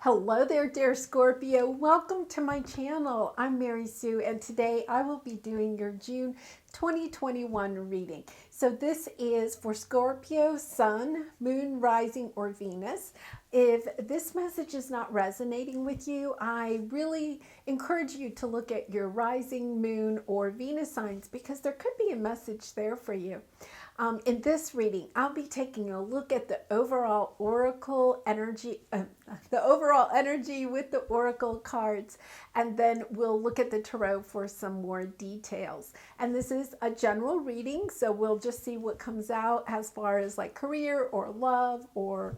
Hello there, dear Scorpio. Welcome to my channel. I'm Mary Sue, and today I will be doing your June 2021 reading. So this is for Scorpio, Sun, Moon, Rising, or Venus. If this message is not resonating with you, I really encourage you to look at your rising, moon, or Venus signs because there could be a message there for you. In this reading, I'll be taking a look at the overall oracle energy, with the oracle cards, and then we'll look at the tarot for some more details. And this is a general reading, so we'll just see what comes out as far as like career or love or,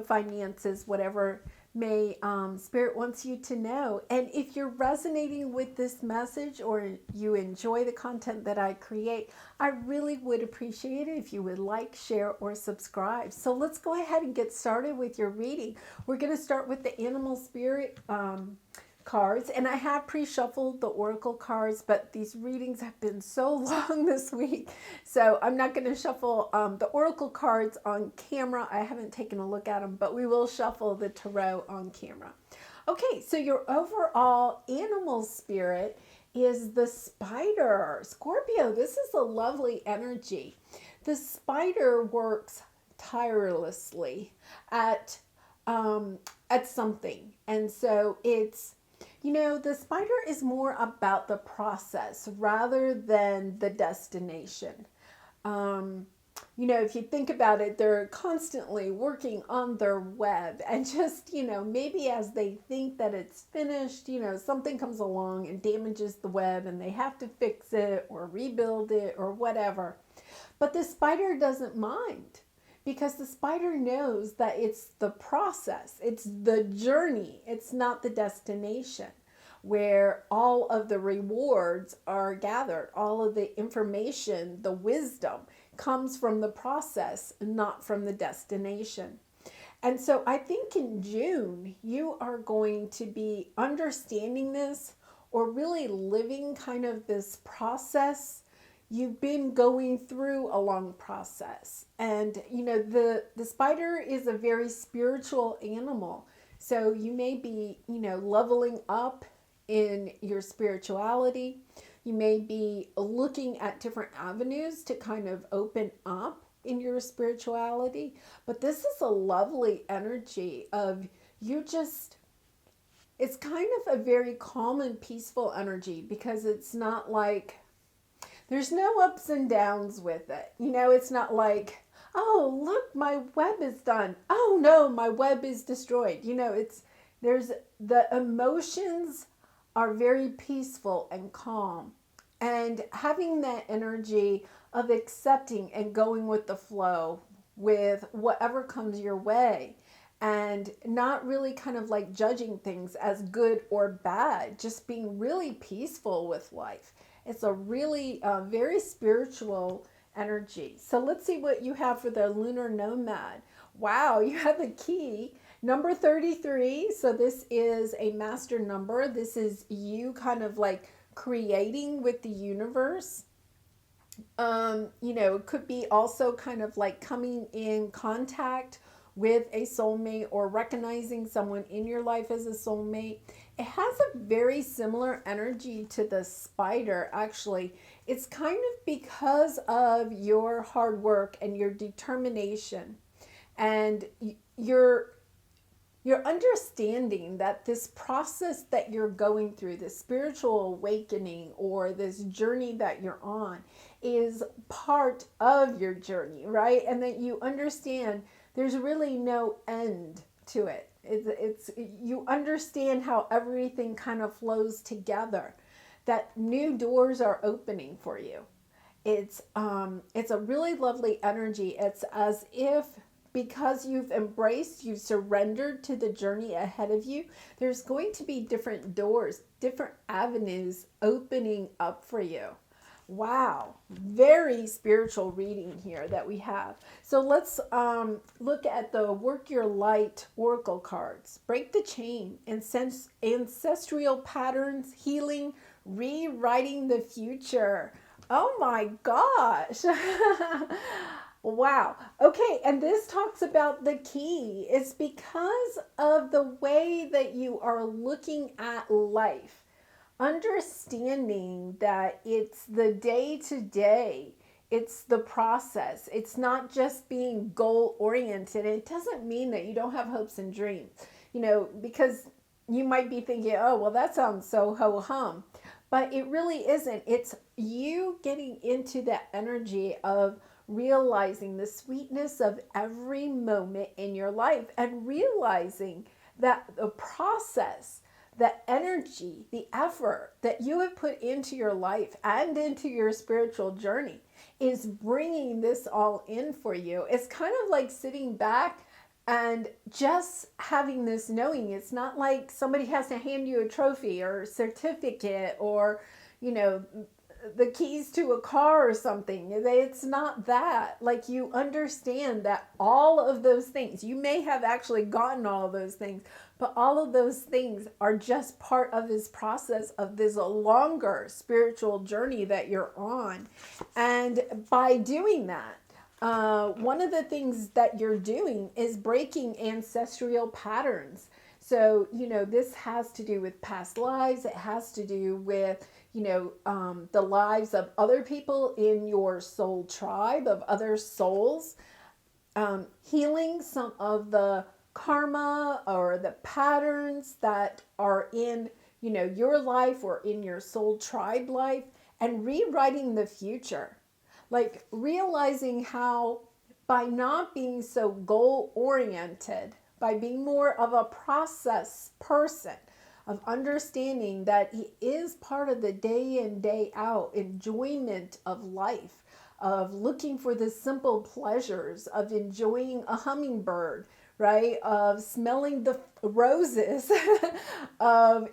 finances, whatever may Spirit wants you to know. And if you're resonating with this message or you enjoy the content that I create, I really would appreciate it if you would like, share, or subscribe. So let's go ahead and get started with your reading. We're going to start with the animal spirit cards, and I have pre-shuffled the oracle cards, but these readings have been so long this week, so I'm not going to shuffle the oracle cards on camera. I haven't taken a look at them, but we will shuffle the tarot on camera. Okay, so your overall animal spirit is the spider. Scorpio, this is a lovely energy. The spider works tirelessly at something, and so it's, the spider is more about the process rather than the destination. If you think about it, they're constantly working on their web, and just, maybe as they think that it's finished, something comes along and damages the web and they have to fix it or rebuild it or whatever. But the spider doesn't mind, because the spider knows that it's the process, it's the journey, it's not the destination where all of the rewards are gathered. All of the information, the wisdom comes from the process, not from the destination. And so I think in June, you are going to be understanding this or really living kind of this process. You've been going through a long process, and the spider is a very spiritual animal, so you may be leveling up in your spirituality. You may be looking at different avenues to kind of open up in your spirituality, but this is a lovely energy of it's kind of a very calm and peaceful energy, because it's not like there's no ups and downs with it. It's not like, oh, look, my web is done. Oh no, my web is destroyed. There's the emotions are very peaceful and calm. And having that energy of accepting and going with the flow with whatever comes your way, and not really kind of like judging things as good or bad, just being really peaceful with life. It's a really very spiritual energy. So let's see what you have for the lunar nomad. Wow, you have the key, number 33. So this is a master number. This is you kind of like creating with the universe. It could be also kind of like coming in contact with a soulmate or recognizing someone in your life as a soulmate. It has a very similar energy to the spider, actually. It's kind of because of your hard work and your determination and your understanding that this process that you're going through, this spiritual awakening or this journey that you're on, is part of your journey, right? And that you understand there's really no end to it. It's you understand how everything kind of flows together, that new doors are opening for you. It's a really lovely energy. It's as if, because you've embraced, you surrendered to the journey ahead of you, there's going to be different doors, different avenues opening up for you. Wow, very spiritual reading here that we have. So let's look at the Work Your Light oracle cards. Break the chain, ancestral patterns, healing, rewriting the future. Oh my gosh. Wow. Okay, and this talks about the key. It's because of the way that you are looking at life, understanding that it's the day to day, it's the process. It's not just being goal oriented. It doesn't mean that you don't have hopes and dreams, because you might be thinking, oh, well, that sounds so ho hum. But it really isn't. It's you getting into that energy of realizing the sweetness of every moment in your life and realizing that the process, the energy, the effort that you have put into your life and into your spiritual journey is bringing this all in for you. It's kind of like sitting back and just having this knowing. It's not like somebody has to hand you a trophy or a certificate or, the keys to a car or something. It's not that. Like, you understand that all of those things, you may have actually gotten all of those things, but all of those things are just part of this process of this longer spiritual journey that you're on. And by doing that, one of the things that you're doing is breaking ancestral patterns. So, this has to do with past lives. It has to do with, the lives of other people in your soul tribe, of other souls, healing some of the karma or the patterns that are in, your life or in your soul tribe life, and rewriting the future. Like, realizing how by not being so goal oriented, by being more of a process person, of understanding that it is part of the day in, day out enjoyment of life, of looking for the simple pleasures, of enjoying a hummingbird, right? Of smelling the roses, of,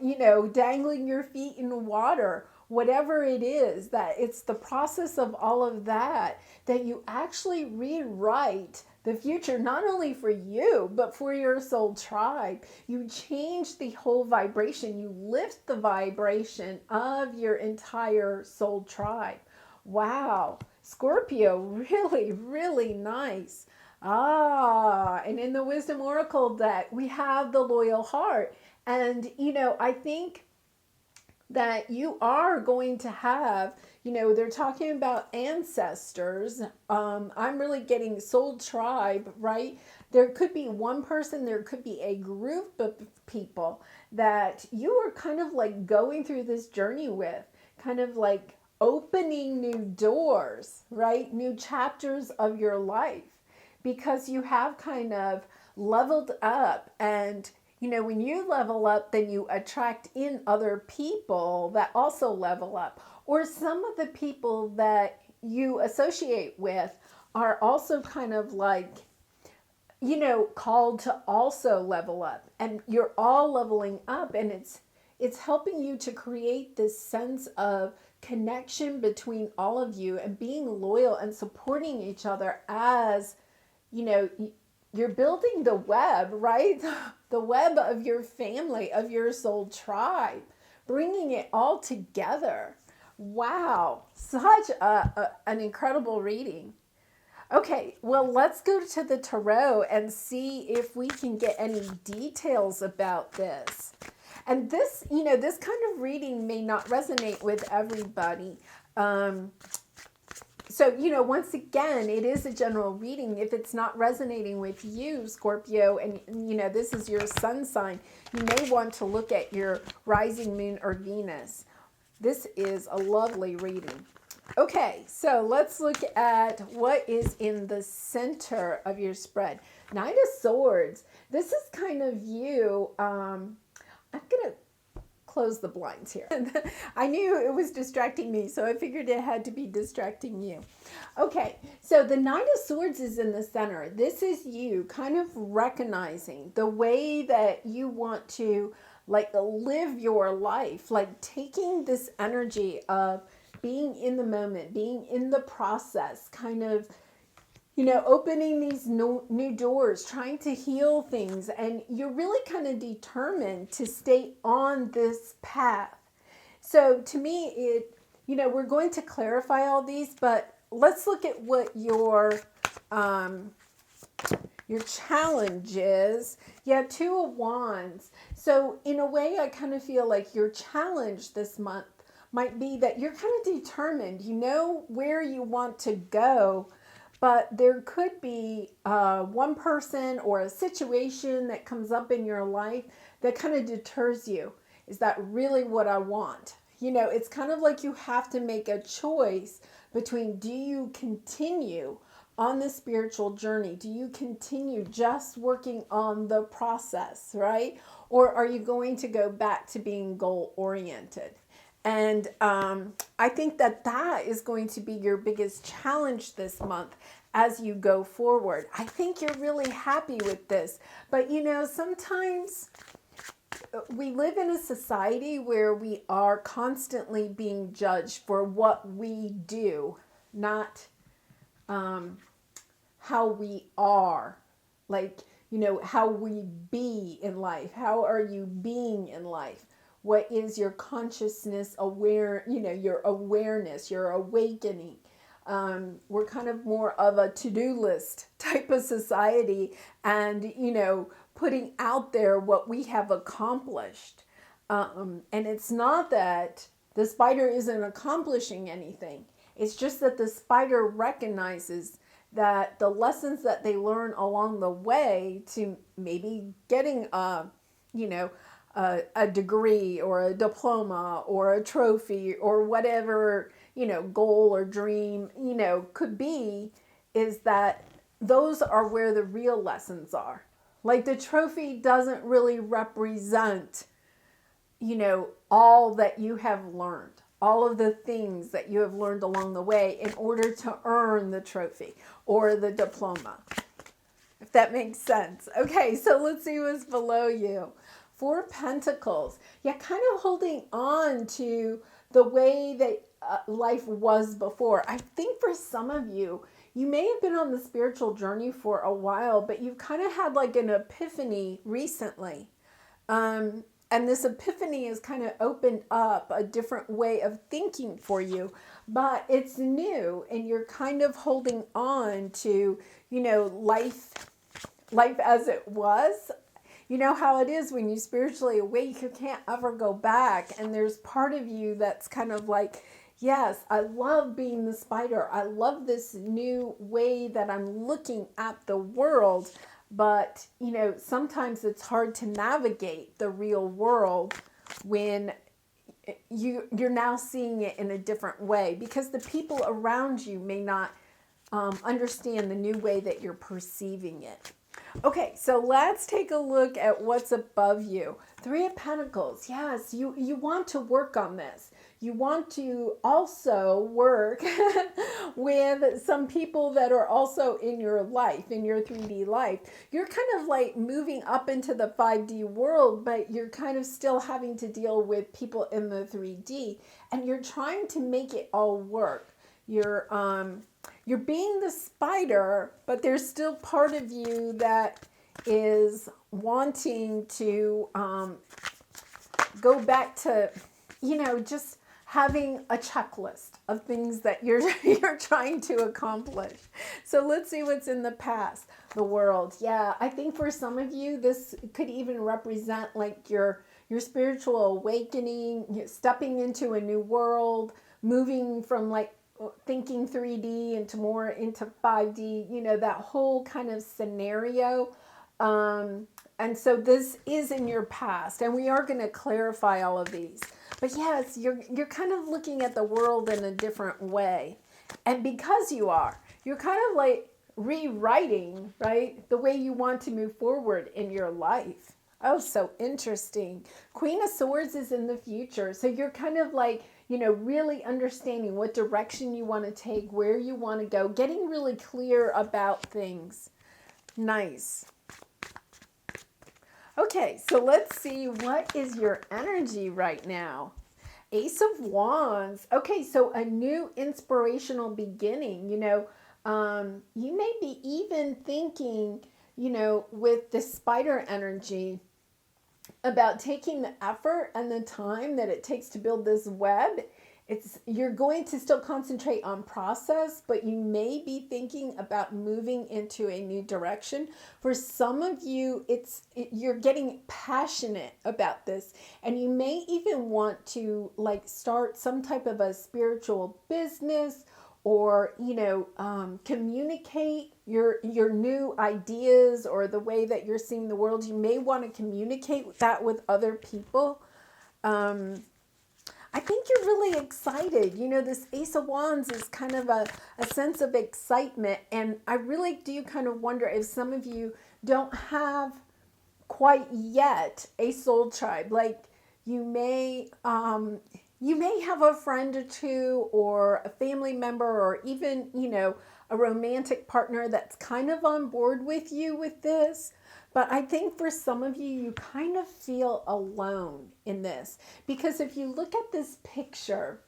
dangling your feet in water, whatever it is, that it's the process of all of that, that you actually rewrite the future, not only for you, but for your soul tribe. You change the whole vibration. You lift the vibration of your entire soul tribe. Wow. Scorpio, really, really nice. And in the Wisdom Oracle deck, we have the loyal heart. And, I think that you are going to have, they're talking about ancestors. I'm really getting soul tribe, right? There could be one person, there could be a group of people that you are kind of like going through this journey with, kind of like opening new doors, right? New chapters of your life, because you have kind of leveled up. And when you level up, then you attract in other people that also level up. Or some of the people that you associate with are also kind of like, called to also level up. And you're all leveling up, and it's helping you to create this sense of connection between all of you and being loyal and supporting each other as, you're building the web, right? The web of your family, of your soul tribe, bringing it all together. Wow, such an incredible reading. Okay, well, let's go to the tarot and see if we can get any details about this. And this, this kind of reading may not resonate with everybody. So, once again, it is a general reading. If it's not resonating with you, Scorpio, and, this is your sun sign, you may want to look at your rising moon or Venus. This is a lovely reading. Okay, so let's look at what is in the center of your spread. Knight of Swords. This is kind of you. I'm going to close the blinds here. I knew it was distracting me, so I figured it had to be distracting you. Okay, so the Knight of Swords is in the center. This is you kind of recognizing the way that you want to live your life, like taking this energy of being in the moment, being in the process, kind of, opening these new doors, trying to heal things. And you're really kind of determined to stay on this path. So to me, we're going to clarify all these, but let's look at what your your challenges. Yeah, Two of Wands. So in a way, I kind of feel like your challenge this month might be that you're kind of determined. You know where you want to go, but there could be one person or a situation that comes up in your life that kind of deters you. Is that really what I want? You know, it's kind of like you have to make a choice between, do you continue on the spiritual journey? Do you continue just working on the process, right? Or are you going to go back to being goal oriented? And I think that that is going to be your biggest challenge this month as you go forward. I think you're really happy with this. But you know, sometimes we live in a society where we are constantly being judged for what we do, not how we are. Like, you know, how we be in life. How are you being in life? What is your consciousness aware, you know, your awareness, your awakening? We're kind of more of a to-do list type of society, and, you know, putting out there what we have accomplished. And it's not that the spider isn't accomplishing anything. It's just that the spider recognizes that the lessons that they learn along the way to maybe getting you know, a degree or a diploma or a trophy or whatever, you know, goal or dream, you know, could be, is that those are where the real lessons are. Like the trophy doesn't really represent, you know, all that you have learned, all of the things that you have learned along the way in order to earn the trophy or the diploma, if that makes sense. Okay, so let's see what's below you. Four Pentacles. Yeah, kind of holding on to the way that life was before. I think for some of you, you may have been on the spiritual journey for a while, but you've kind of had like an epiphany recently. And this epiphany has kind of opened up a different way of thinking for you, but it's new and you're kind of holding on to, you know, life as it was. You know how it is when you spiritually awake, you can't ever go back. And there's part of you that's kind of like, yes, I love being the spider. I love this new way that I'm looking at the world. But, you know, sometimes it's hard to navigate the real world when you're now seeing it in a different way, because the people around you may not understand the new way that you're perceiving it. Okay, so let's take a look at what's above you. Three of Pentacles. Yes, you want to work on this. You want to also work with some people that are also in your life, in your 3D life. You're kind of like moving up into the 5D world, but you're kind of still having to deal with people in the 3D, and you're trying to make it all work. You're being the spider, but there's still part of you that is wanting to go back to, you know, just having a checklist of things that you're trying to accomplish. So let's see what's in the past. The World. Yeah, I think for some of you, this could even represent like your spiritual awakening, stepping into a new world, moving from like thinking 3D into more into 5D, you know, that whole kind of scenario. And so this is in your past, and we are going to clarify all of these. But yes, you're kind of looking at the world in a different way. And because you're kind of like rewriting, right, the way you want to move forward in your life. Oh, so interesting. Queen of Swords is in the future. So you're kind of like, you know, really understanding what direction you want to take, where you want to go, getting really clear about things. Nice. Okay, so let's see, what is your energy right now? Ace of Wands. Okay, so a new inspirational beginning. You know, you may be even thinking, you know, with the spider energy, about taking the effort and the time that it takes to build this web you're going to still concentrate on process, but you may be thinking about moving into a new direction. For some of you, you're getting passionate about this, and you may even want to like start some type of a spiritual business, or communicate your new ideas or the way that you're seeing the world. You may want to communicate that with other people. I think you're really excited. This Ace of Wands is kind of a sense of excitement. And I really do kind of wonder if some of you don't have quite yet a soul tribe. Like you may have a friend or two, or a family member, or even, a romantic partner that's kind of on board with you with this. But I think for some of you, you kind of feel alone in this. Because if you look at this picture,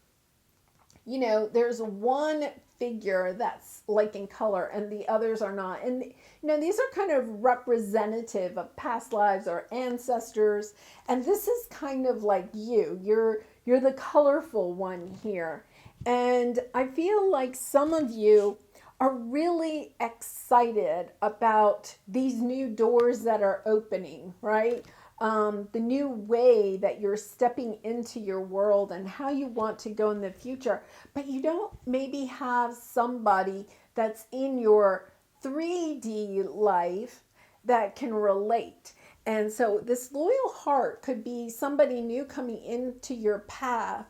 there's one figure that's like in color and the others are not. And, these are kind of representative of past lives or ancestors. And this is kind of like you. You're the colorful one here. And I feel like some of you are really excited about these new doors that are opening, right? The new way that you're stepping into your world and how you want to go in the future. But you don't maybe have somebody that's in your 3D life that can relate. And so this loyal heart could be somebody new coming into your path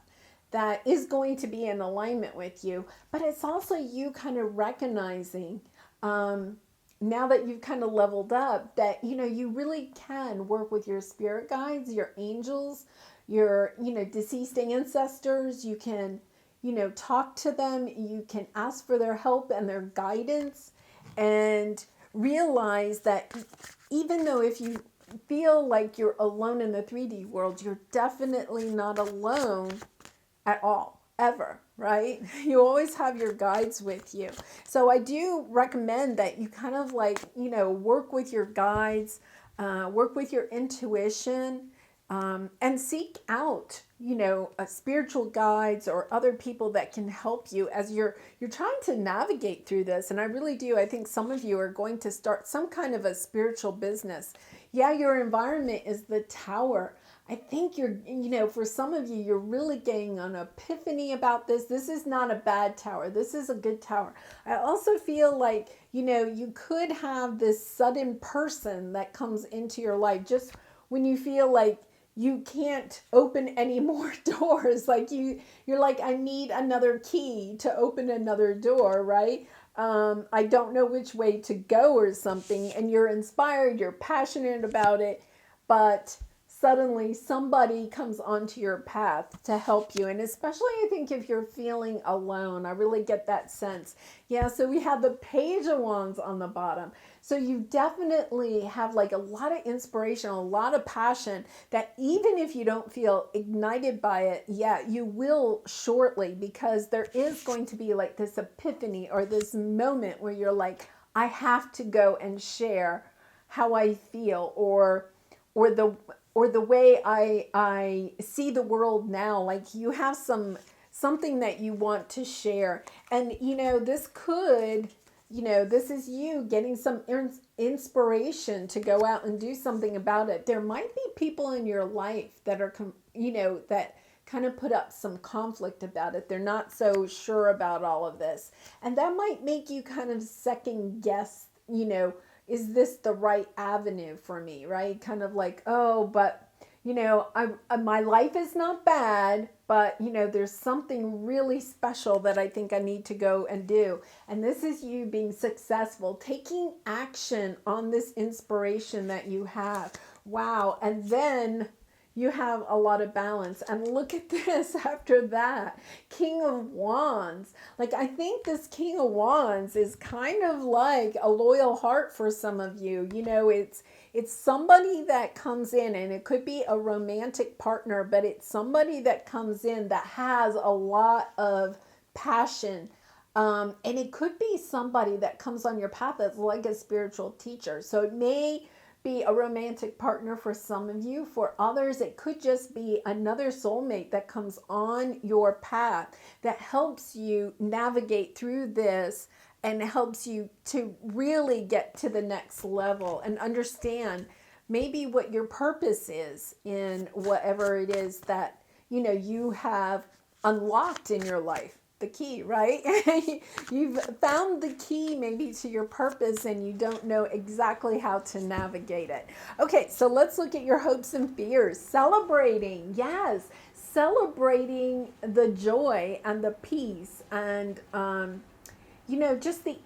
that is going to be in alignment with you. But it's also you kind of recognizing, now that you've kind of leveled up, that, you really can work with your spirit guides, your angels, your, deceased ancestors. You can, talk to them. You can ask for their help and their guidance, and realize that even though if you feel like you're alone in the 3D world, you're definitely not alone at all, ever, right? You always have your guides with you. So I do recommend that you kind of like, work with your guides, work with your intuition, and seek out, spiritual guides or other people that can help you as you're trying to navigate through this. And I really do. I think some of you are going to start some kind of a spiritual business. Yeah, your environment is the Tower. I think for some of you, you're really getting an epiphany about this. This is not a bad tower. This is a good tower. I also feel like, you could have this sudden person that comes into your life just when you feel like you can't open any more doors. Like you're like, I need another key to open another door, right? I don't know which way to go or something. And you're inspired, you're passionate about it, but suddenly somebody comes onto your path to help you. And especially I think if you're feeling alone, I really get that sense. Yeah, so we have the Page of Wands on the bottom. So you definitely have like a lot of inspiration, a lot of passion, that even if you don't feel ignited by it, yeah, you will shortly, because there is going to be like this epiphany or this moment where you're like, I have to go and share how I feel, or the way I see the world now. Like you have something that you want to share. And, this could, this is you getting some inspiration to go out and do something about it. There might be people in your life that are, that kind of put up some conflict about it. They're not so sure about all of this. And that might make you kind of second guess, is this the right avenue for me, right? Kind of like, oh, but, my life is not bad, but, there's something really special that I think I need to go and do. And this is you being successful, taking action on this inspiration that you have. Wow. And then you have a lot of balance. And look at this after that. King of Wands. Like, I think this King of Wands is kind of like a loyal heart for some of you. It's somebody that comes in, and it could be a romantic partner, but it's somebody that comes in that has a lot of passion. And it could be somebody that comes on your path that's like a spiritual teacher. So it may be a romantic partner for some of you. For others, it could just be another soulmate that comes on your path that helps you navigate through this and helps you to really get to the next level and understand maybe what your purpose is in whatever it is that, you know, you have unlocked in your life. The key, right? You've found the key maybe to your purpose and you don't know exactly how to navigate it. Okay, so let's look at your hopes and fears. Celebrating, yes, celebrating the joy and the peace and, you know, just the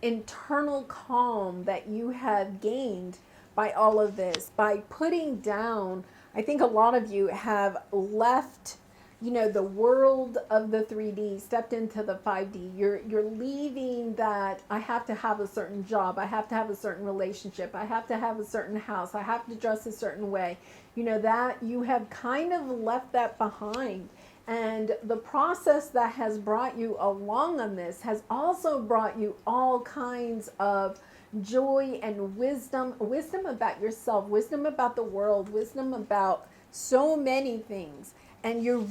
internal calm that you have gained by all of this, by putting down. I think a lot of you have left, you know, the world of the 3D, stepped into the 5D. You're leaving that I have to have a certain job, I have to have a certain relationship, I have to have a certain house, I have to dress a certain way. You know, that you have kind of left that behind. And the process that has brought you along on this has also brought you all kinds of joy and wisdom about yourself, wisdom about the world, wisdom about so many things. And you're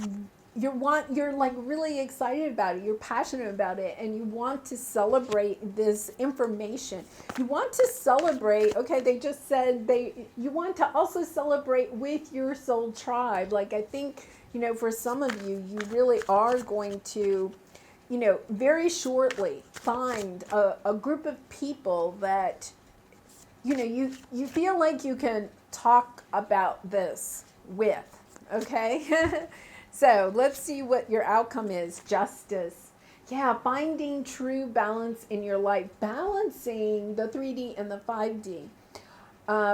like really excited about it. You're passionate about it, and you want to celebrate this information. You want to celebrate. Okay, they just said you want to also celebrate with your soul tribe. Like, I think, you know, for some of you, you really are going to, you know, very shortly find a group of people that, you know, you feel like you can talk about this with. Okay, so let's see what your outcome is. Justice. Yeah, finding true balance in your life, balancing the 3D and the 5D.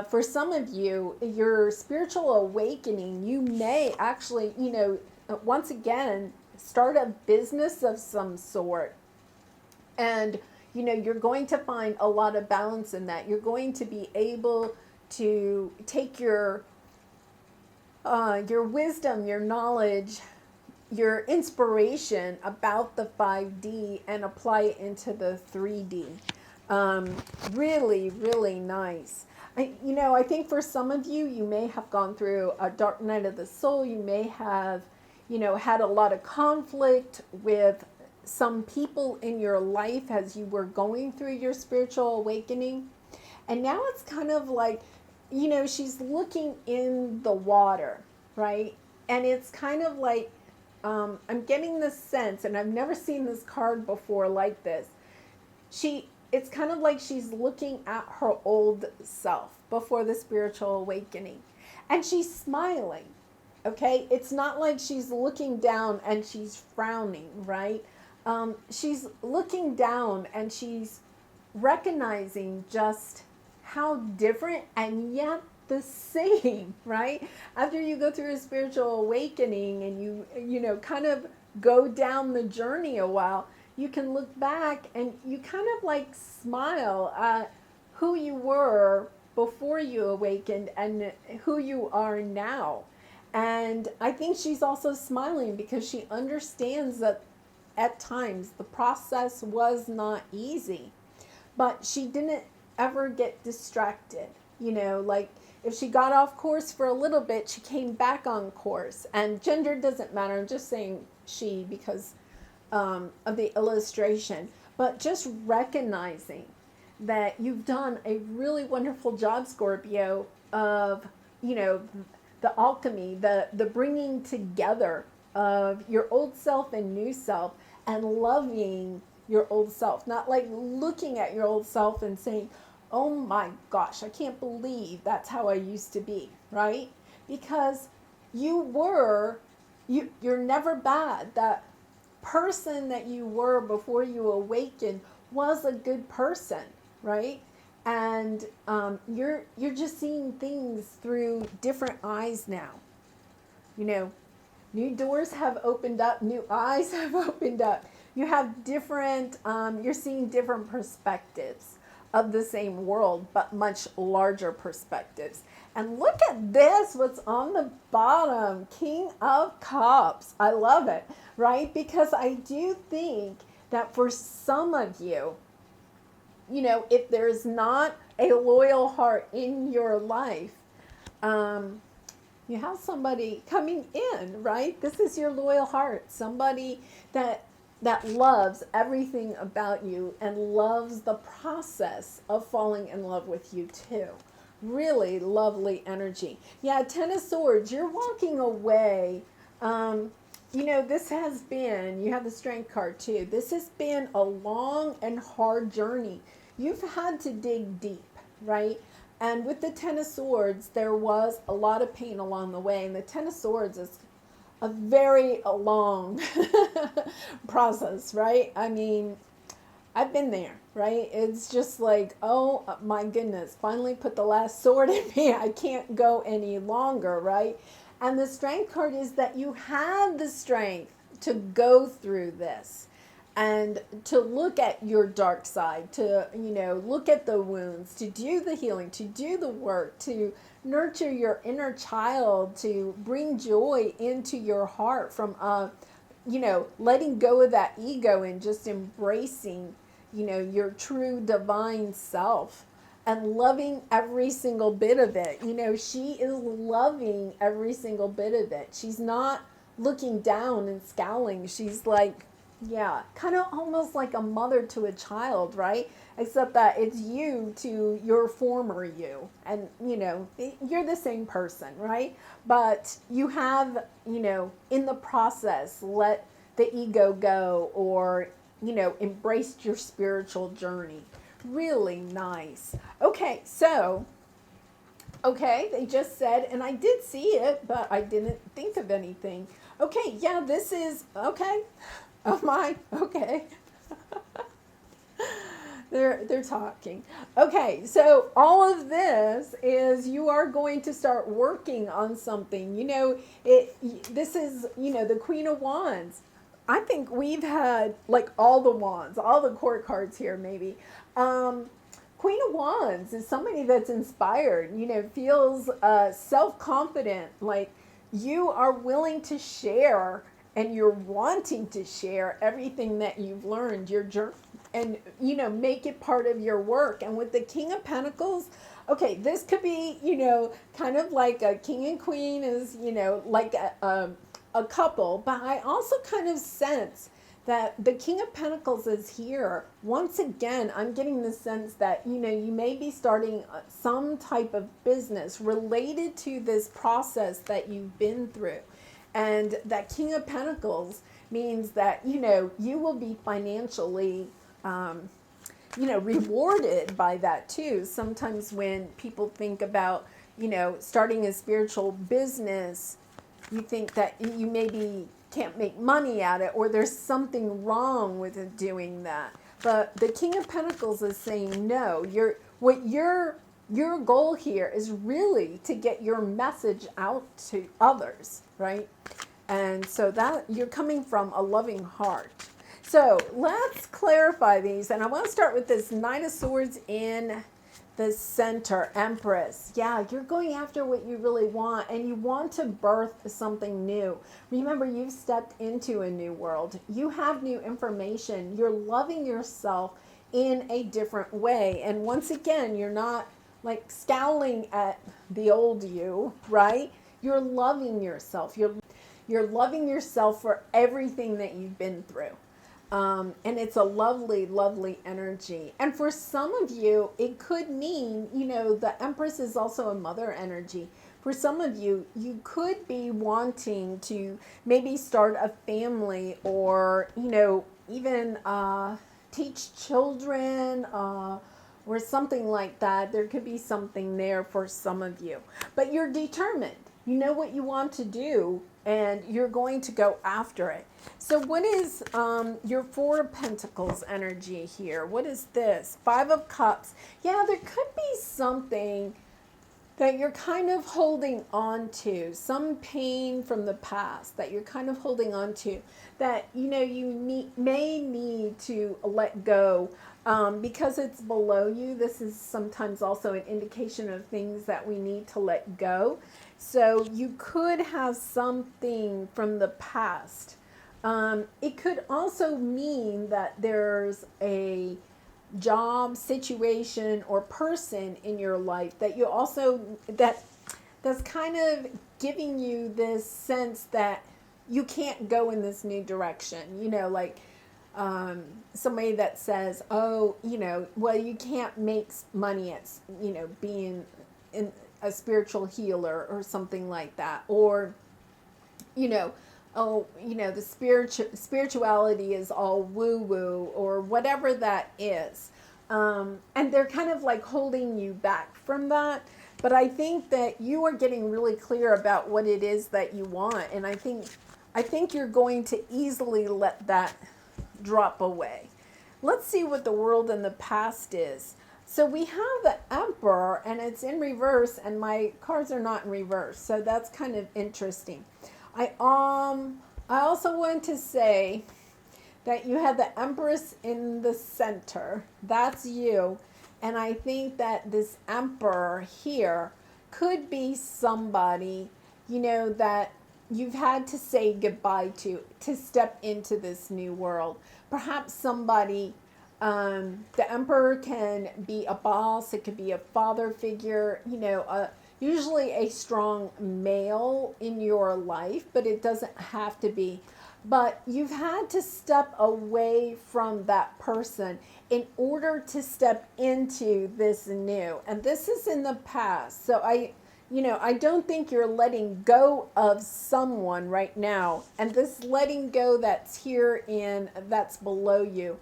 For some of you, your spiritual awakening, you may actually, you know, once again, start a business of some sort. And, you know, you're going to find a lot of balance in that. You're going to be able to take your wisdom, your knowledge, your inspiration about the 5D and apply it into the 3D. Really, really nice. You know, I think for some of you, you may have gone through a dark night of the soul. You may have, you know, had a lot of conflict with some people in your life as you were going through your spiritual awakening. And now it's kind of like, you know, she's looking in the water, right? And it's kind of like, I'm getting this sense, and I've never seen this card before like this. It's kind of like she's looking at her old self before the spiritual awakening. And she's smiling, okay? It's not like she's looking down and she's frowning, right? She's looking down and she's recognizing just how different and yet the same, right? After you go through a spiritual awakening and you know, kind of go down the journey a while, you can look back and you kind of like smile at who you were before you awakened and who you are now. And I think she's also smiling because she understands that at times the process was not easy, but she didn't ever get distracted. You know, like if she got off course for a little bit, she came back on course. And gender doesn't matter. I'm just saying she because of the illustration. But just recognizing that you've done a really wonderful job, Scorpio, of, you know, the alchemy, the bringing together of your old self and new self, and loving your old self. Not like looking at your old self and saying, oh my gosh, I can't believe that's how I used to be, right? Because you're never bad. That person that you were before you awakened was a good person, right? And you're just seeing things through different eyes now. You know, new doors have opened up, new eyes have opened up. You have different, you're seeing different perspectives of the same world, but much larger perspectives. And look at this, what's on the bottom, King of Cups. I love it, right? Because I do think that for some of you, you know, if there's not a loyal heart in your life, you have somebody coming in, right? This is your loyal heart, somebody that loves everything about you and loves the process of falling in love with you too. Really lovely energy. Yeah, Ten of Swords, you're walking away. You know, this has been, you have the Strength card too. This has been a long and hard journey. You've had to dig deep, right? And with the Ten of Swords, there was a lot of pain along the way. And the Ten of Swords is a very long process, right? I mean, I've been there, right? It's just like, oh my goodness, finally put the last sword in me. I can't go any longer, right? And the Strength card is that you have the strength to go through this and to look at your dark side, to, you know, look at the wounds, to do the healing, to do the work, to nurture your inner child, to bring joy into your heart from, you know, letting go of that ego and just embracing, you know, your true divine self and loving every single bit of it. You know, she is loving every single bit of it. She's not looking down and scowling. She's like, yeah, kind of almost like a mother to a child, right? Except that it's you to your former you. And, you know, you're the same person, right? But you have, you know, in the process, let the ego go or, you know, embraced your spiritual journey. Really nice. Okay, so, okay, they just said, and I did see it, but I didn't think of anything. Okay, yeah, this is, okay. Oh my, okay. They're talking. Okay, so all of this is you are going to start working on something. You know, this is, you know, the Queen of Wands. I think we've had like all the wands, all the court cards here maybe. Queen of Wands is somebody that's inspired, you know, feels self-confident, like you are willing to share and you're wanting to share everything that you've learned, your journey, and, you know, make it part of your work. And with the King of Pentacles, okay, this could be, you know, kind of like a king and queen is, you know, like a couple, but I also kind of sense that the King of Pentacles is here. Once again, I'm getting the sense that, you know, you may be starting some type of business related to this process that you've been through. And that King of Pentacles means that, you know, you will be financially, you know, rewarded by that too. Sometimes when people think about, you know, starting a spiritual business, you think that you maybe can't make money at it or there's something wrong with it doing that. But the King of Pentacles is saying, no, your goal here is really to get your message out to others, right? And so that you're coming from a loving heart. So let's clarify these. And I want to start with this Knight of Swords in the center, Empress. Yeah, you're going after what you really want and you want to birth something new. Remember, you've stepped into a new world. You have new information. You're loving yourself in a different way. And once again, you're not like scowling at the old you, right? You're loving yourself. You're loving yourself for everything that you've been through. And it's a lovely, lovely energy. And for some of you, it could mean, you know, the Empress is also a mother energy. For some of you, you could be wanting to maybe start a family or, you know, even teach children or something like that. There could be something there for some of you. But you're determined. You know what you want to do, and you're going to go after it. So what is your Four of Pentacles energy here? What is this? Five of Cups. Yeah, there could be something that you're kind of holding on to, some pain from the past that you're kind of holding on to, that, you know, you may need to let go because it's below you. This is sometimes also an indication of things that we need to let go. So you could have something from the past. It could also mean that there's a job, situation, or person in your life that you also, that's kind of giving you this sense that you can't go in this new direction. You know, like somebody that says, oh, you know, well, you can't make money at, you know, being in a spiritual healer or something like that. Or, you know, oh, you know, the spirituality is all woo-woo or whatever that is. And they're kind of like holding you back from that. But I think that you are getting really clear about what it is that you want. And I think you're going to easily let that drop away. Let's see what the world in the past is. So we have the Emperor, and it's in reverse, and my cards are not in reverse. So that's kind of interesting. I also want to say that you have the Empress in the center. That's you. And I think that this Emperor here could be somebody, you know, that you've had to say goodbye to step into this new world. Perhaps somebody, the Emperor can be a boss, it could be a father figure, you know, usually a strong male in your life, but it doesn't have to be. But you've had to step away from that person in order to step into this new. And this is in the past. So I don't think you're letting go of someone right now. And this letting go that's here and that's below you,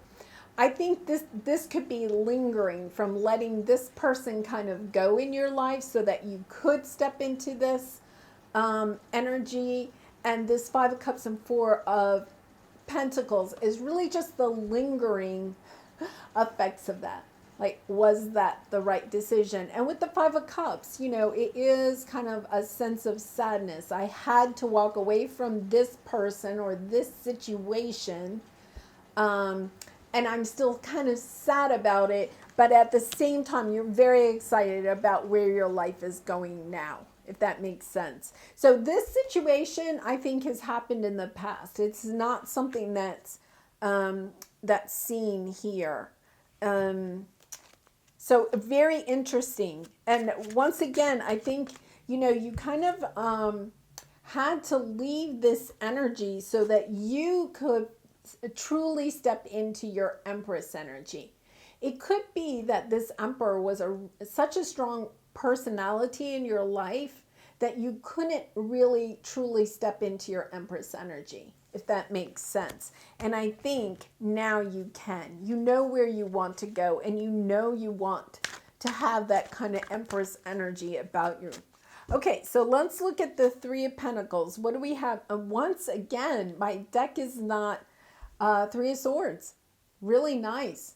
I think this could be lingering from letting this person kind of go in your life so that you could step into this energy. And this Five of Cups and Four of Pentacles is really just the lingering effects of that. Like, was that the right decision? And with the Five of Cups, you know, it is kind of a sense of sadness. I had to walk away from this person or this situation. And I'm still kind of sad about it. But at the same time, you're very excited about where your life is going now, if that makes sense. So this situation, I think, has happened in the past. It's not something that's seen here. So very interesting. And once again, I think, you know, you kind of had to leave this energy so that you could truly step into your Empress energy. It could be that this Emperor was such a strong personality in your life that you couldn't really truly step into your Empress energy, if that makes sense. And I think now you can. You know where you want to go, and you know you want to have that kind of Empress energy about you. Okay, so let's look at the Three of Pentacles. What do we have? Once again, my deck is not Three of Swords. Really nice.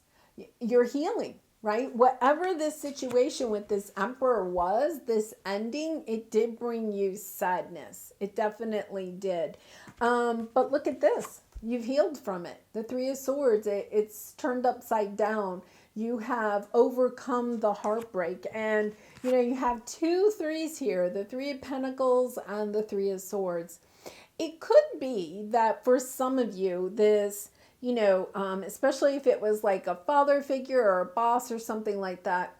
You're healing, right? Whatever this situation with this Emperor was, this ending, it did bring you sadness. It definitely did. But look at this. You've healed from it. The Three of Swords, it's turned upside down. You have overcome the heartbreak. And, you know, you have two threes here, the Three of Pentacles and the Three of Swords. It could be that for some of you, this, you know, especially if it was like a father figure or a boss or something like that,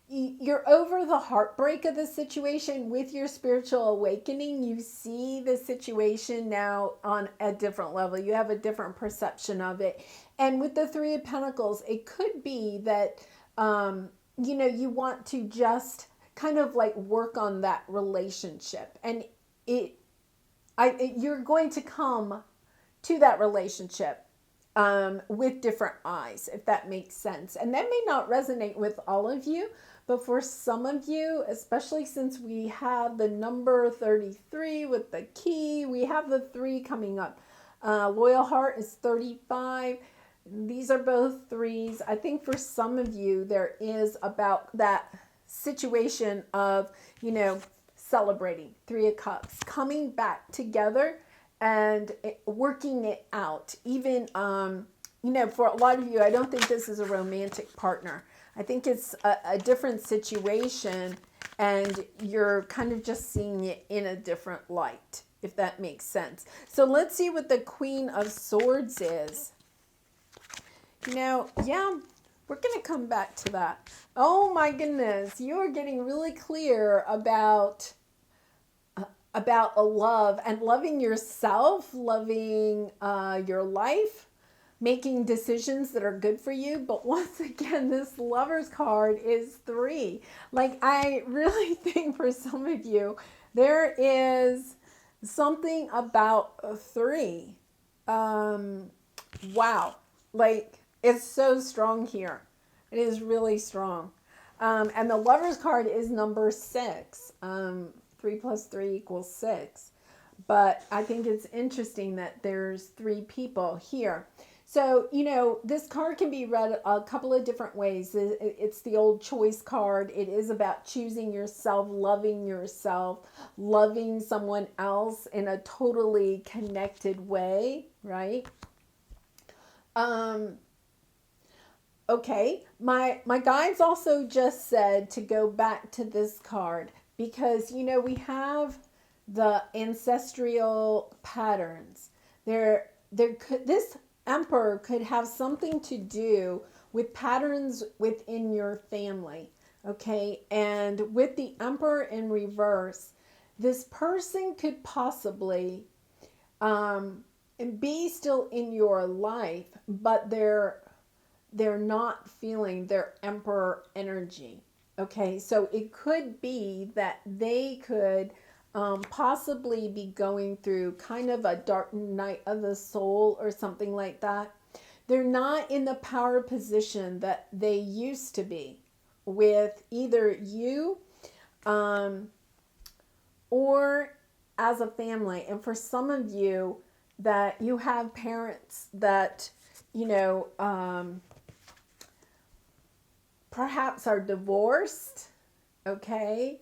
you're over the heartbreak of the situation. With your spiritual awakening, you see the situation now on a different level. You have a different perception of it. And with the Three of Pentacles, it could be that, you know, you want to just kind of like work on that relationship. And you're going to come to that relationship with different eyes, if that makes sense. And that may not resonate with all of you, but for some of you, especially since we have the number 33 with the key, we have the 3 coming up. Loyal Heart is 35. These are both 3s. I think for some of you, there is about that situation of, you know, celebrating. 3 of Cups, coming back together and working it out. Even, you know, for a lot of you, I don't think this is a romantic partner. I think it's a different situation, and you're kind of just seeing it in a different light, if that makes sense. So let's see what the Queen of Swords is. You know, yeah, We're going to come back to that. Oh my goodness, you are getting really clear about a love and loving yourself, loving your life, making decisions that are good for you. But once again, this Lover's card is 3. Like, I really think for some of you, there is something about 3. Wow. Like, it's so strong here. It is really strong. And the Lover's card is number 6. 3 plus 3 equals 6. But I think it's interesting that there's 3 people here. So, you know, this card can be read a couple of different ways. It's the old choice card. It is about choosing yourself, loving someone else in a totally connected way, right? Okay, my guides also just said to go back to this card because, you know, we have the ancestral patterns. This Emperor could have something to do with patterns within your family, okay? And with the Emperor in reverse, this person could possibly be still in your life, but they're not feeling their Emperor energy. Okay, so it could be that they could possibly be going through kind of a dark night of the soul or something like that. They're not in the power position that they used to be with either you or as a family. And for some of you that you have parents that, you know, perhaps are divorced, okay?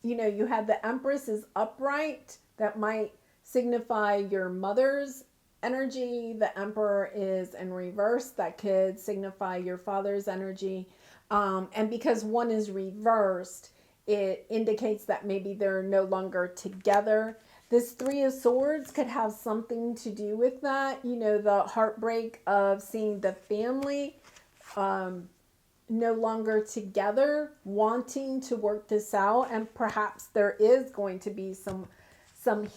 You know, you have the Empress is upright. That might signify your mother's energy. The Emperor is in reverse. That could signify your father's energy. And because one is reversed, it indicates that maybe they're no longer together. This 3 of Swords could have something to do with that. You know, the heartbreak of seeing the family no longer together, wanting to work this out, and perhaps there is going to be some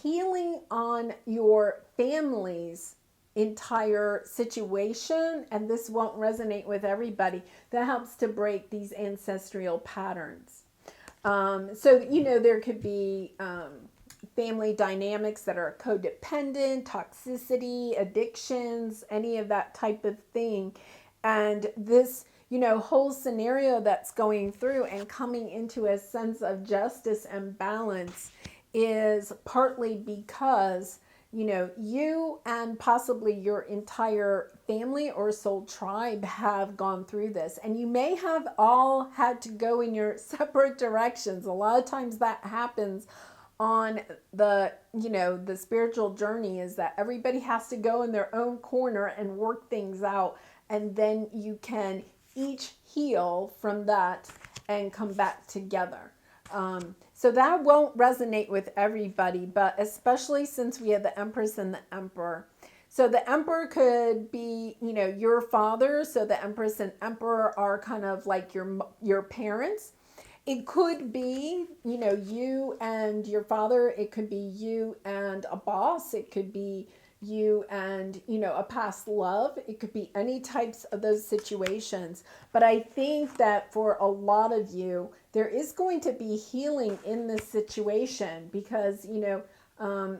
healing on your family's entire situation, and this won't resonate with everybody. That helps to break these ancestral patterns. So, you know, there could be family dynamics that are codependent, toxicity, addictions, any of that type of thing. And this, you know, whole scenario that's going through and coming into a sense of justice and balance is partly because, you know, you and possibly your entire family or soul tribe have gone through this. And you may have all had to go in your separate directions. A lot of times that happens on the, you know, the spiritual journey, is that everybody has to go in their own corner and work things out. And then you can each heal from that and come back together. So that won't resonate with everybody, but especially since we have the Empress and the Emperor. So the Emperor could be, you know, your father. So the Empress and Emperor are kind of like your parents. It could be, you know, you and your father. It could be you and a boss. It could be you and, you know, a past love. It could be any types of those situations. But I think that for a lot of you, there is going to be healing in this situation because, you know,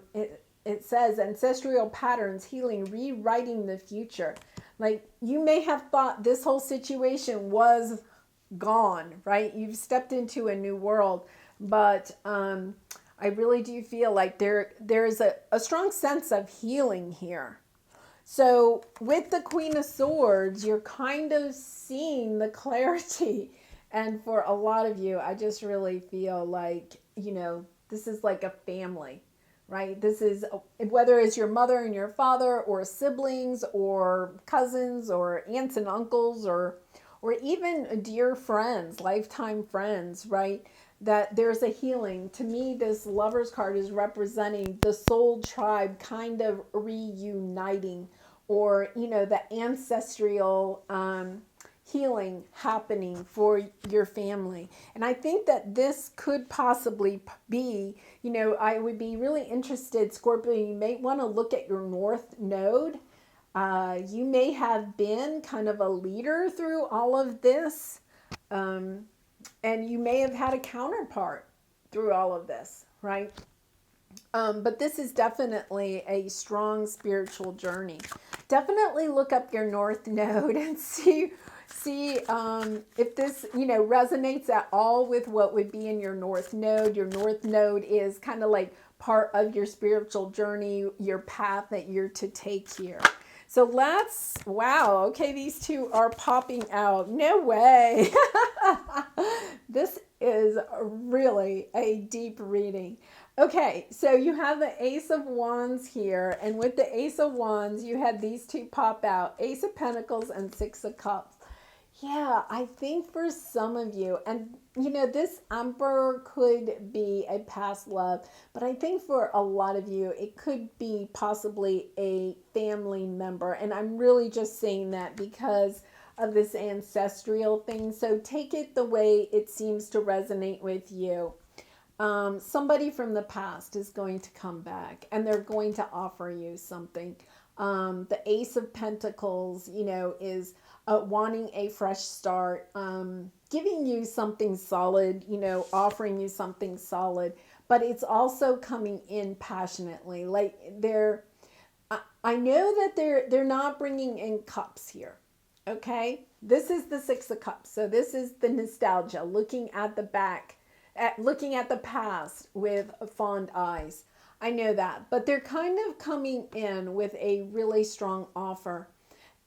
it says ancestral patterns, healing, rewriting the future. Like, you may have thought this whole situation was gone, right? You've stepped into a new world, but I really do feel like there's a strong sense of healing here. So with the Queen of Swords, you're kind of seeing the clarity. And for a lot of you, I just really feel like, you know, this is like a family, right? This is, whether it's your mother and your father or siblings or cousins or aunts and uncles or even dear friends, lifetime friends, right? That there's a healing. To me, this Lover's card is representing the soul tribe kind of reuniting, or, you know, the ancestral healing happening for your family. And I think that this could possibly be, you know, I would be really interested, Scorpio, you may want to look at your North Node. You may have been kind of a leader through all of this. And you may have had a counterpart through all of this, right? But this is definitely a strong spiritual journey. Definitely look up your North Node and see if this, you know, resonates at all with what would be in your North Node. Your North Node is kind of like part of your spiritual journey, your path that you're to take here. So wow, okay, these two are popping out. No way. This is really a deep reading. Okay, so you have the Ace of Wands here, and with the Ace of Wands, you had these two pop out, Ace of Pentacles and Six of Cups. Yeah, I think for some of you, and you know, this Emperor could be a past love, but I think for a lot of you, it could be possibly a family member. And I'm really just saying that because of this ancestral thing. So take it the way it seems to resonate with you. Somebody from the past is going to come back and they're going to offer you something. The Ace of Pentacles, you know, is wanting a fresh start, giving you something solid, you know, offering you something solid, but it's also coming in passionately. Like I know that they're not bringing in cups here. Okay. This is the Six of Cups. So this is the nostalgia, looking at the back, looking at the past with fond eyes. I know that, but they're kind of coming in with a really strong offer.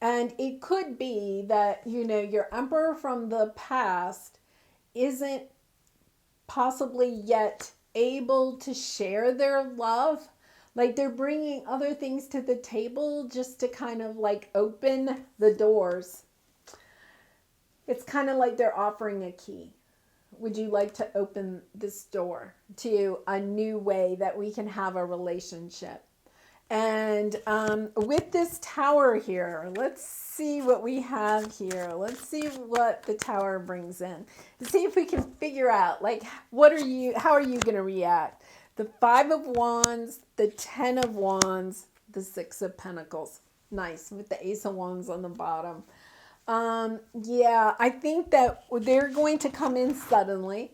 And it could be that, you know, your Emperor from the past isn't possibly yet able to share their love. Like they're bringing other things to the table just to kind of like open the doors. It's kind of like they're offering a key. Would you like to open this door to a new way that we can have a relationship? And with this Tower here, let's see what we have here. Let's see what the Tower brings in. Let's see if we can figure out, like, how are you going to react? The Five of Wands, the Ten of Wands, the Six of Pentacles. Nice, with the Ace of Wands on the bottom. Yeah, I think that they're going to come in suddenly.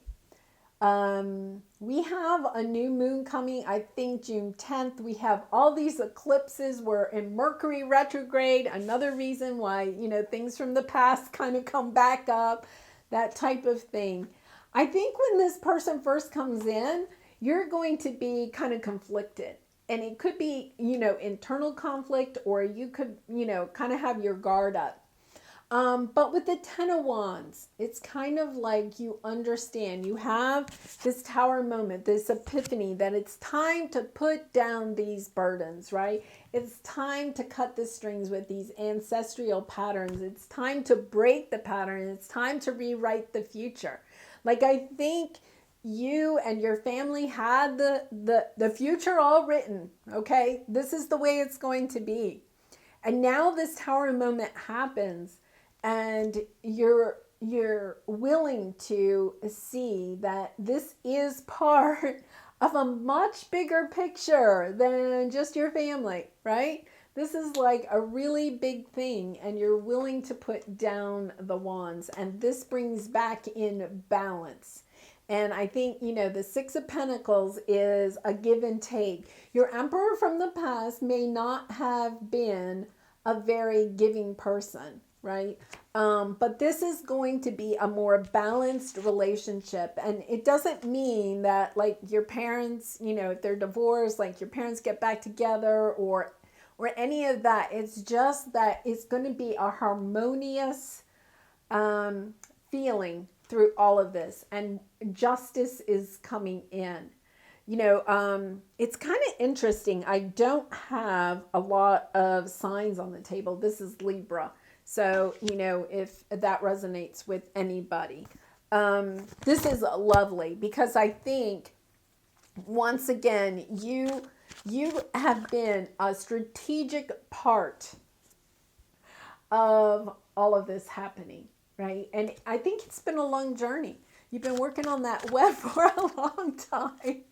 We have a new moon coming, I think June 10th. We have all these eclipses. We're in Mercury retrograde. Another reason why, you know, things from the past kind of come back up, that type of thing. I think when this person first comes in, you're going to be kind of conflicted. And it could be, you know, internal conflict, or you could, you know, kind of have your guard up. But with the Ten of Wands, it's kind of like you understand, you have this Tower moment, this epiphany that it's time to put down these burdens, right? It's time to cut the strings with these ancestral patterns. It's time to break the pattern. It's time to rewrite the future. Like, I think you and your family had the future all written, okay? This is the way it's going to be. And now this Tower moment happens. And you're willing to see that this is part of a much bigger picture than just your family, right? This is like a really big thing, and you're willing to put down the wands, and this brings back in balance. And I think, you know, the Six of Pentacles is a give and take. Your Emperor from the past may not have been a very giving person, right? But this is going to be a more balanced relationship. And it doesn't mean that, like, your parents, you know, if they're divorced, like your parents get back together or any of that. It's just that it's going to be a harmonious feeling through all of this. And justice is coming in. You know, it's kind of interesting. I don't have a lot of signs on the table. This is Libra. So, you know, if that resonates with anybody, this is lovely because I think, once again, you have been a strategic part of all of this happening. right? And I think it's been a long journey. You've been working on that web for a long time.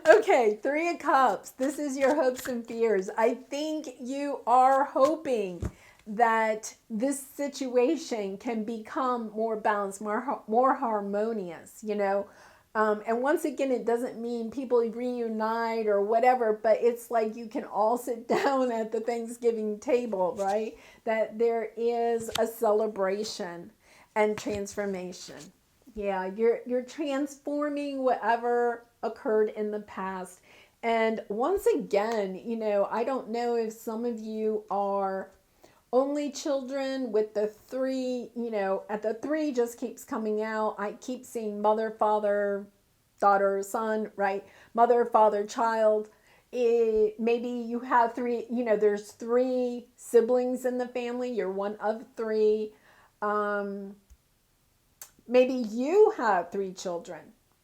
Okay, Three of Cups. This is your hopes and fears. I think you are hoping that this situation can become more balanced, more harmonious, you know. And once again, it doesn't mean people reunite or whatever, but it's like you can all sit down at the Thanksgiving table, right? That there is a celebration and transformation. Yeah, you're transforming whatever occurred in the past. And once again, you know, I don't know if some of you are only children with the three, you know, at the three just keeps coming out. I keep seeing mother, father, daughter, son, right? Mother, father, child. Maybe you have three, you know, there's three siblings in the family. You're one of three. Maybe you have three children,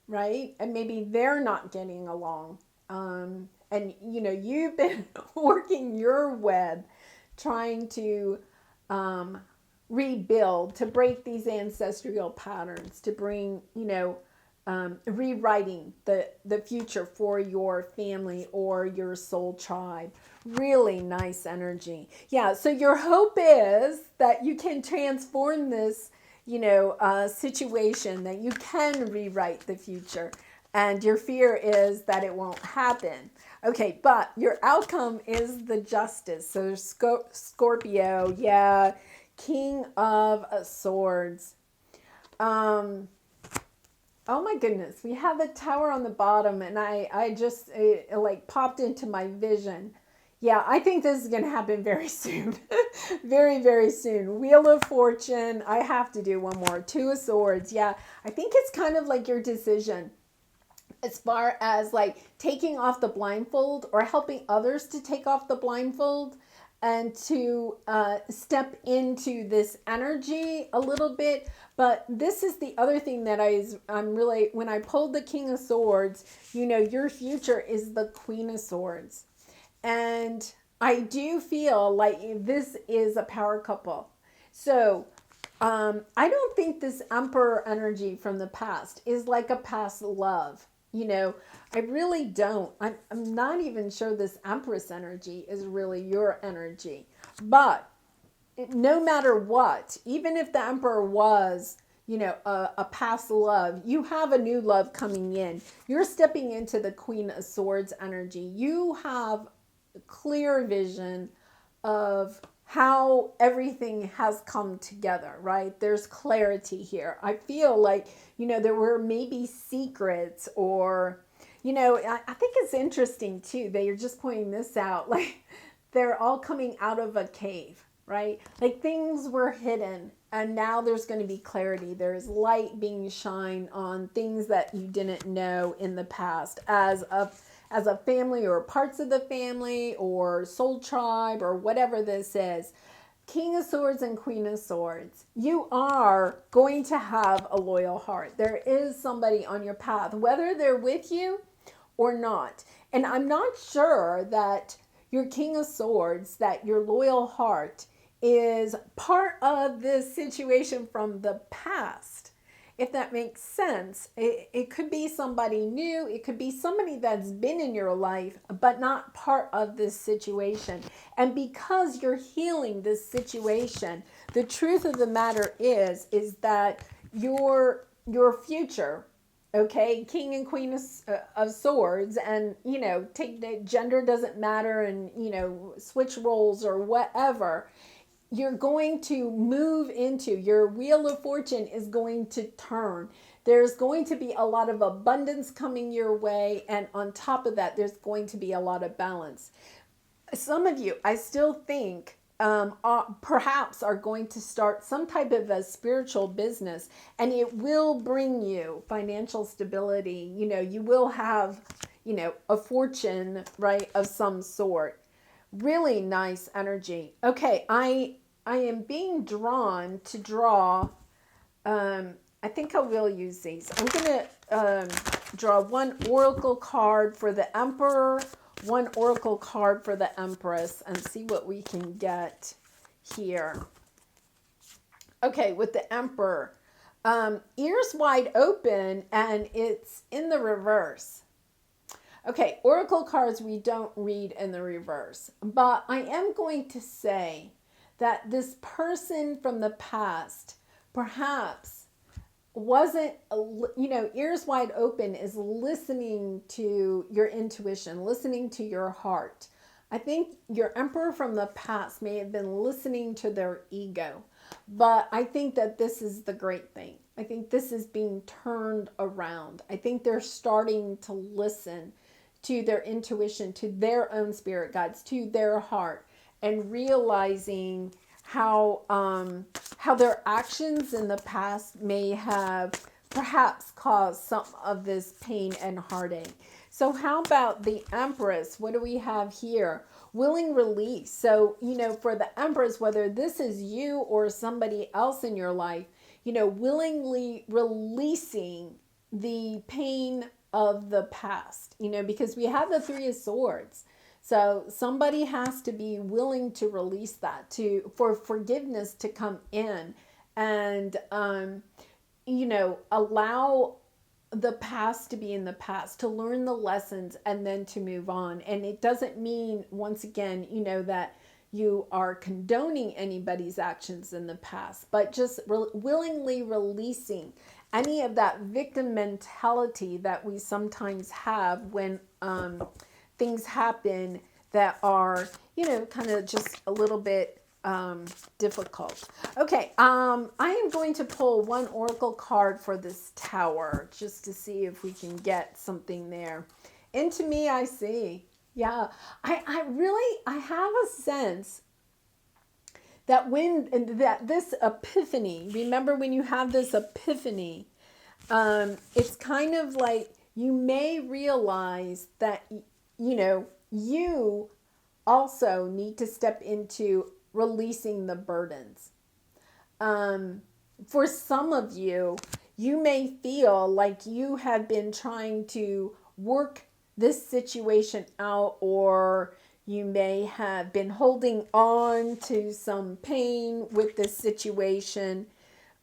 right? And maybe they're not getting along. And, you know, you've been working your web trying to rebuild, to break these ancestral patterns, to bring, you know, rewriting the future for your family or your soul tribe. Really nice energy. Yeah, so your hope is that you can transform this, you know, situation, that you can rewrite the future. And your fear is that it won't happen. Okay, but your outcome is the Justice. So Scorpio, yeah, King of Swords. Oh my goodness, we have the Tower on the bottom, and I just, it like popped into my vision. Yeah, I think this is going to happen very soon. Very, very soon. Wheel of Fortune. I have to do one more. Two of Swords. Yeah, I think it's kind of like your decision as far as like taking off the blindfold or helping others to take off the blindfold and to step into this energy a little bit. But this is the other thing that I'm really, when I pulled the King of Swords, you know, your future is the Queen of Swords. And I do feel like this is a power couple. So I don't think this Emperor energy from the past is like a past love. You know, I really don't. I'm not even sure this Empress energy is really your energy. But no matter what, even if the Emperor was, you know, a past love, you have a new love coming in. You're stepping into the Queen of Swords energy. You have a clear vision of how everything has come together, right? There's clarity here. I feel like, you know, there were maybe secrets or, you know, I think it's interesting too that you're just pointing this out. Like they're all coming out of a cave, right? Like things were hidden and now there's going to be clarity. There's light being shined on things that you didn't know in the past as a family or parts of the family or soul tribe or whatever this is. King of Swords and Queen of Swords. You are going to have a loyal heart. There is somebody on your path, whether they're with you or not. And I'm not sure that your King of Swords, that your loyal heart is part of this situation from the past. If that makes sense, it could be somebody new. It could be somebody that's been in your life, but not part of this situation. And because you're healing this situation, the truth of the matter is that your future, okay, King and Queen of Swords, and, you know, take the gender doesn't matter, and, you know, switch roles or whatever. You're going to move into, your Wheel of Fortune is going to turn. There's going to be a lot of abundance coming your way. And on top of that, there's going to be a lot of balance. Some of you, I still think, perhaps are going to start some type of a spiritual business, and it will bring you financial stability. You know, you will have, you know, a fortune, right, of some sort. Really nice energy. Okay, I am being drawn to draw, I think I will use these. I'm going to draw one oracle card for the Emperor, one oracle card for the Empress, and see what we can get here. Okay, with the Emperor. Ears wide open, and it's in the reverse. Okay, oracle cards we don't read in the reverse, but I am going to say that this person from the past perhaps wasn't, ears wide open is listening to your intuition, listening to your heart. I think your Emperor from the past may have been listening to their ego, but I think that this is the great thing. I think this is being turned around. I think they're starting to listen to their intuition, to their own spirit guides, to their heart, and realizing how their actions in the past may have perhaps caused some of this pain and heartache. So how about the Empress? What do we have here? Willing release. So, for the Empress, whether this is you or somebody else in your life, willingly releasing the pain of the past, because we have the Three of Swords. So somebody has to be willing to release that, for forgiveness to come in, and allow the past to be in the past, to learn the lessons, and then to move on. And it doesn't mean, once again, that you are condoning anybody's actions in the past, but just willingly releasing any of that victim mentality that we sometimes have when things happen that are, kind of just a little bit difficult. Okay, I am going to pull one oracle card for this Tower just to see if we can get something there. Into me I see. Yeah, I have a sense that this epiphany, remember when you have this epiphany, it's kind of like you may realize that, you also need to step into releasing the burdens. For some of you, you may feel like you have been trying to work this situation out, or you may have been holding on to some pain with this situation.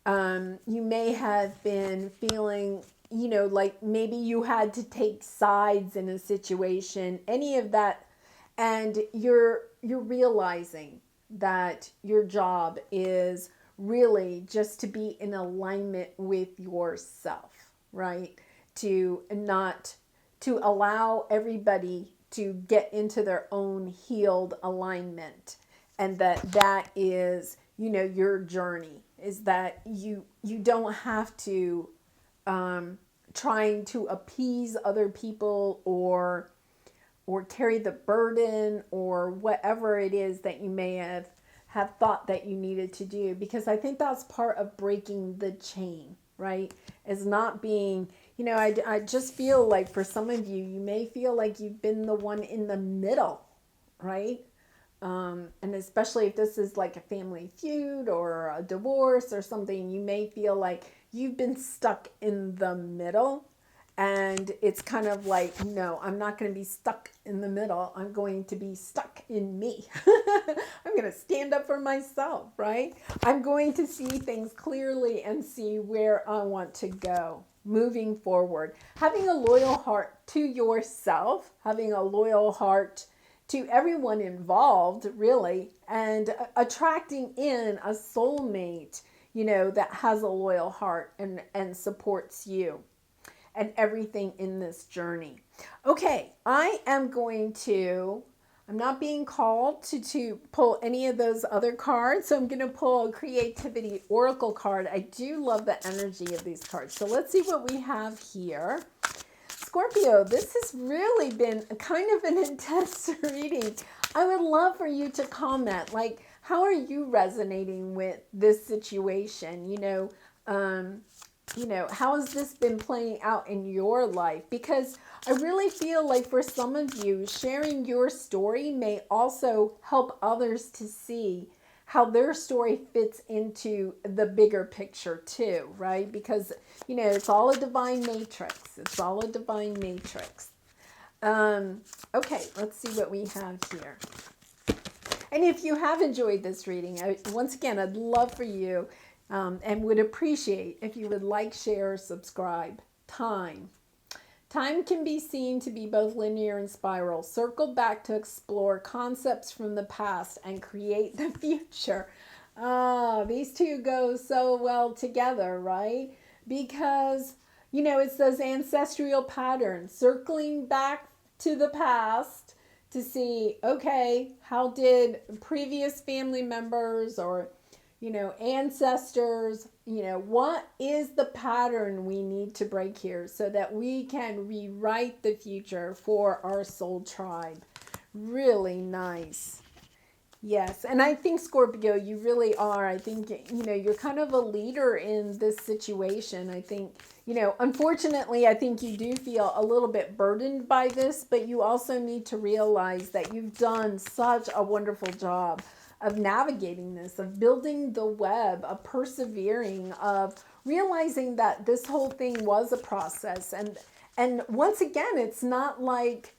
You may have been feeling, like maybe you had to take sides in a situation, any of that. And you're realizing that your job is really just to be in alignment with yourself, right? To allow everybody to get into their own healed alignment. And that is, your journey, is that you don't have to trying to appease other people or carry the burden or whatever it is that you may have thought that you needed to do. Because I think that's part of breaking the chain, right? Is not being, I just feel like for some of you, you may feel like you've been the one in the middle, right? And especially if this is like a family feud or a divorce or something, you may feel like you've been stuck in the middle. And it's kind of like, no, I'm not going to be stuck in the middle. I'm going to be stuck in me. I'm going to stand up for myself, right? I'm going to see things clearly and see where I want to go moving forward. Having a loyal heart to yourself, having a loyal heart to everyone involved, really, and attracting in a soulmate, that has a loyal heart and supports you and everything in this journey. Okay, I'm not being called to pull any of those other cards, so I'm going to pull a creativity oracle card. I do love the energy of these cards. So let's see what we have here. Scorpio, this has really been kind of an intense reading. I would love for you to comment, like, how are you resonating with this situation? How has this been playing out in your life? Because I really feel like for some of you, sharing your story may also help others to see how their story fits into the bigger picture too, right? Because, it's all a divine matrix. It's all a divine matrix. Okay, let's see what we have here. And if you have enjoyed this reading, once again, I'd love for you and would appreciate if you would like, share, subscribe. Time. Time can be seen to be both linear and spiral. Circle back to explore concepts from the past and create the future. These two go so well together, right? Because, it's those ancestral patterns, circling back to the past to see, okay, how did previous family members or, ancestors, what is the pattern we need to break here so that we can rewrite the future for our soul tribe. Really nice. Yes, and I think, Scorpio, you really are. I think, you're kind of a leader in this situation. I think, unfortunately, I think you do feel a little bit burdened by this, but you also need to realize that you've done such a wonderful job of navigating this, of building the web, of persevering, of realizing that this whole thing was a process. And once again, it's not like,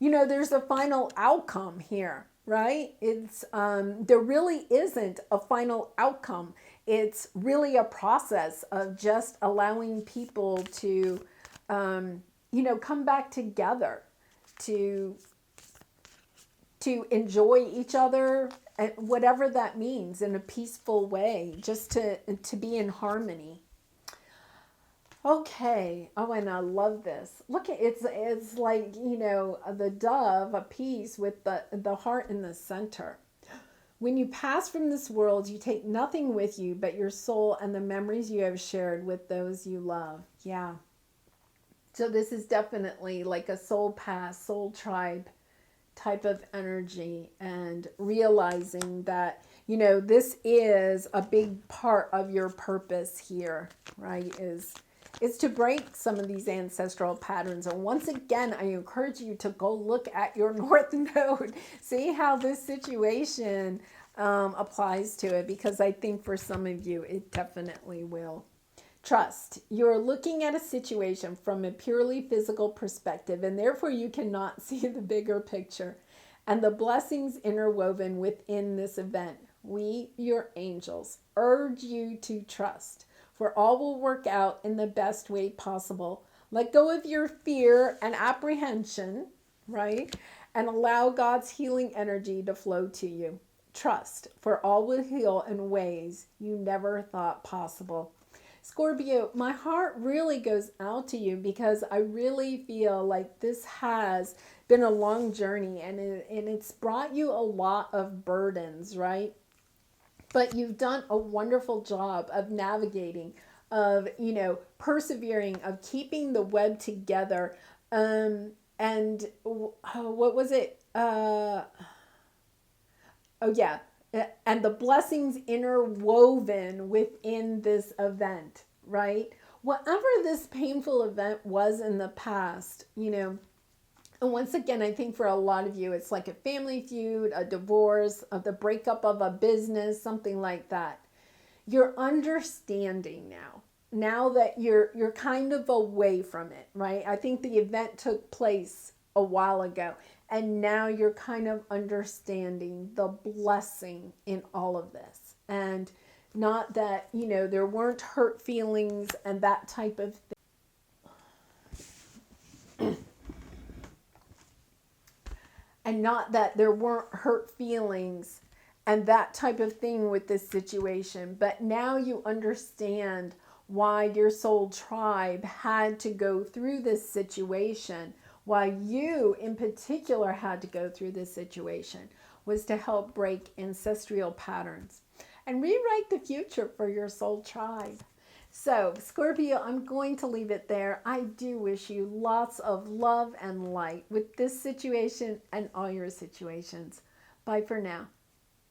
there's a final outcome here. Right? It's there really isn't a final outcome. It's really a process of just allowing people to, come back together, to enjoy each other, and whatever that means, in a peaceful way, just to be in harmony. Okay. Oh, and I love this. Look, it's like, the dove, a piece with the heart in the center. When you pass from this world, you take nothing with you but your soul and the memories you have shared with those you love. Yeah. So this is definitely like a soul pass, soul tribe type of energy, and realizing that, this is a big part of your purpose here, right? Is to break some of these ancestral patterns. And once again, I encourage you to go look at your North Node. See how this situation applies to it, because I think for some of you, it definitely will. Trust. You're looking at a situation from a purely physical perspective, and therefore you cannot see the bigger picture and the blessings interwoven within this event. We, your angels, urge you to trust, for all will work out in the best way possible. Let go of your fear and apprehension, right? And allow God's healing energy to flow to you. Trust, for all will heal in ways you never thought possible. Scorpio, my heart really goes out to you, because I really feel like this has been a long journey, and it's brought you a lot of burdens, right? But you've done a wonderful job of navigating, of, persevering, of keeping the web together. And what was it? Oh, yeah. And the blessings interwoven within this event, right? Whatever this painful event was in the past, and once again, I think for a lot of you, it's like a family feud, a divorce, the breakup of a business, something like that. You're understanding now that you're kind of away from it, right? I think the event took place a while ago, and now you're kind of understanding the blessing in all of this. And not that, there weren't hurt feelings and that type of thing. And not that there weren't hurt feelings and that type of thing with this situation. But now you understand why your soul tribe had to go through this situation. Why you in particular had to go through this situation was to help break ancestral patterns and rewrite the future for your soul tribe. So, Scorpio, I'm going to leave it there. I do wish you lots of love and light with this situation and all your situations. Bye for now.